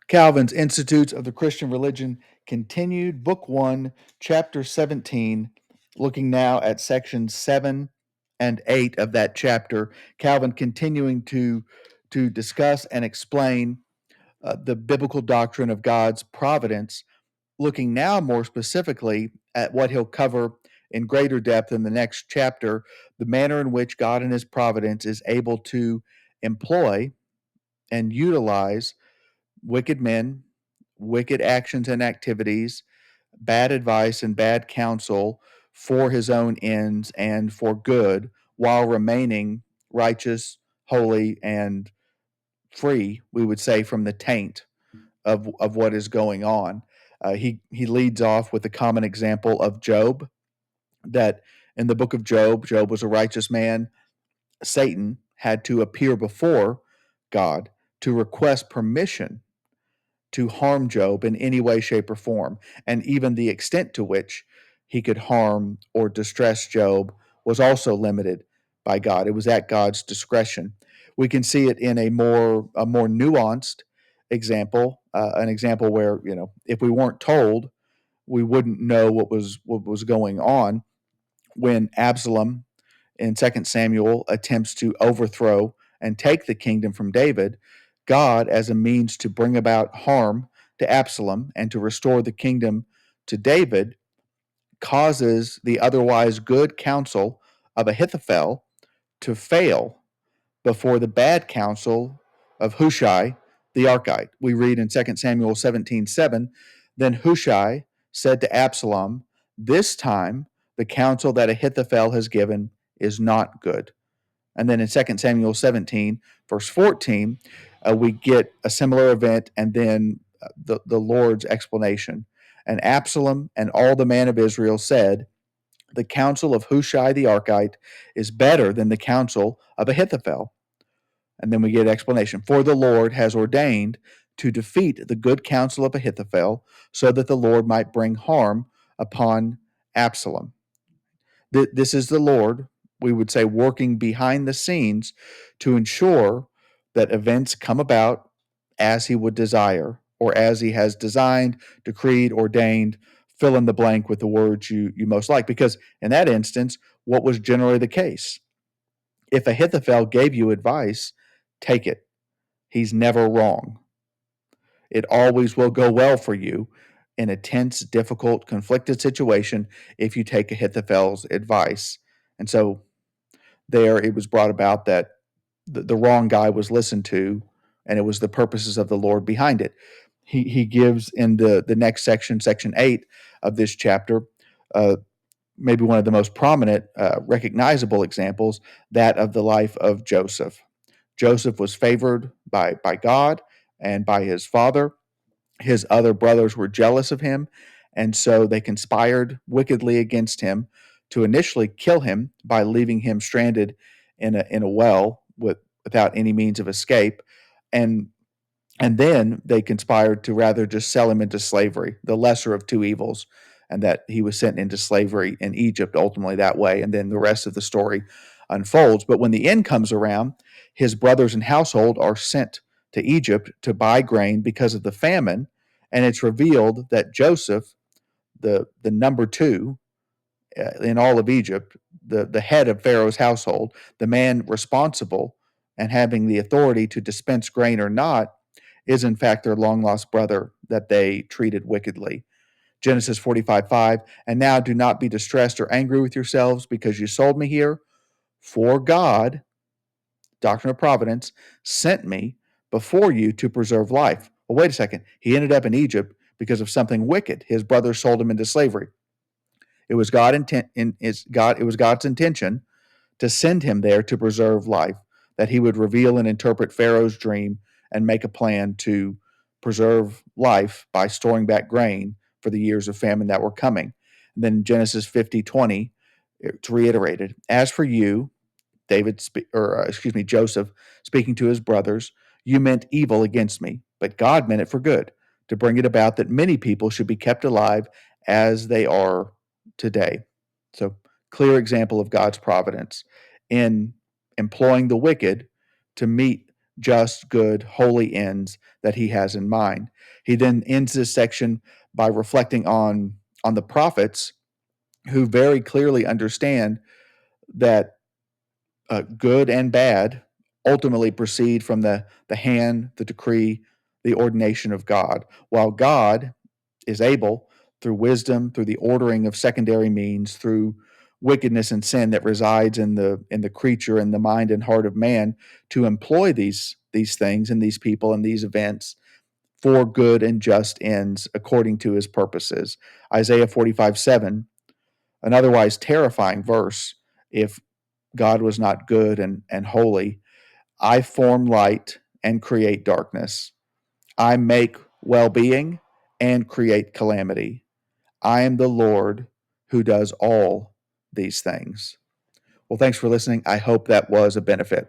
Calvin's Institutes of the Christian Religion continued, Book 1, Chapter 17, looking now at sections 7 and 8 of that chapter. Calvin continuing to discuss and explain the biblical doctrine of God's providence, looking now more specifically at what he'll cover in greater depth in the next chapter, the manner in which God in his providence is able to employ and utilize wicked men, wicked actions and activities, bad advice and bad counsel for his own ends and for good, while remaining righteous, holy, and free, we would say, from the taint of what is going on. He leads off with a common example of Job, that in the book of Job was a righteous man. Satan had to appear before God to request permission to harm Job in any way, shape, or form. And even the extent to which he could harm or distress Job was also limited by God. It was at God's discretion. We can see it in a more nuanced example, an example where, if we weren't told, we wouldn't know what was going on when Absalom in 2 Samuel attempts to overthrow and take the kingdom from David. God, as a means to bring about harm to Absalom and to restore the kingdom to David, causes the otherwise good counsel of Ahithophel to fail before the bad counsel of Hushai the Archite. We read in 2 Samuel 17:7, then Hushai said to Absalom, this time the counsel that Ahithophel has given is not good. And then in 2 Samuel 17, verse 14, we get a similar event and then the Lord's explanation. And Absalom and all the men of Israel said, the counsel of Hushai the Archite is better than the counsel of Ahithophel. And then we get explanation. For the Lord has ordained to defeat the good counsel of Ahithophel, so that the Lord might bring harm upon Absalom. This is the Lord, we would say, working behind the scenes to ensure that events come about as he would desire, or as he has designed, decreed, ordained. Fill in the blank with the words you most like. Because in that instance, what was generally the case? If Ahithophel gave you advice, take it. He's never wrong. It always will go well for you in a tense, difficult, conflicted situation if you take Ahithophel's advice. And so there it was brought about that the wrong guy was listened to, and it was the purposes of the Lord behind it. He gives in the next section, section 8 of this chapter, maybe one of the most prominent, recognizable examples, that of the life of Joseph. Joseph was favored by God and by his father. His other brothers were jealous of him, and so they conspired wickedly against him to initially kill him by leaving him stranded in a well without any means of escape. And and then they conspired to rather just sell him into slavery, the lesser of two evils, and that he was sent into slavery in Egypt ultimately that way. And then the rest of the story unfolds. But when the end comes around, his brothers and household are sent to Egypt to buy grain because of the famine. And it's revealed that Joseph, the number two in all of Egypt, the head of Pharaoh's household, the man responsible and having the authority to dispense grain or not, is in fact their long lost brother that they treated wickedly. Genesis 45:5, and now do not be distressed or angry with yourselves because you sold me here, for God, doctrine of providence, sent me before you to preserve life. Well, wait a second. He ended up in Egypt because of something wicked. His brothers sold him into slavery. It was it was God's intention to send him there to preserve life, that he would reveal and interpret Pharaoh's dream and make a plan to preserve life by storing back grain for the years of famine that were coming. And then Genesis 50:20, it's reiterated. As for you, Joseph, speaking to his brothers, you meant evil against me, but God meant it for good, to bring it about that many people should be kept alive as they are today. So, clear example of God's providence in employing the wicked to meet just, good, holy ends that he has in mind. He then ends this section by reflecting on the prophets who very clearly understand that good and bad ultimately proceed from the hand, the decree, the ordination of God, while God is able, through wisdom, through the ordering of secondary means, through wickedness and sin that resides in the creature and the mind and heart of man, to employ these things and these people and these events for good and just ends according to his purposes. Isaiah 45:7, an otherwise terrifying verse if God was not good and holy. I form light and create darkness. I make well being and create calamity. I am the Lord who does all these things. Well, thanks for listening. I hope that was a benefit.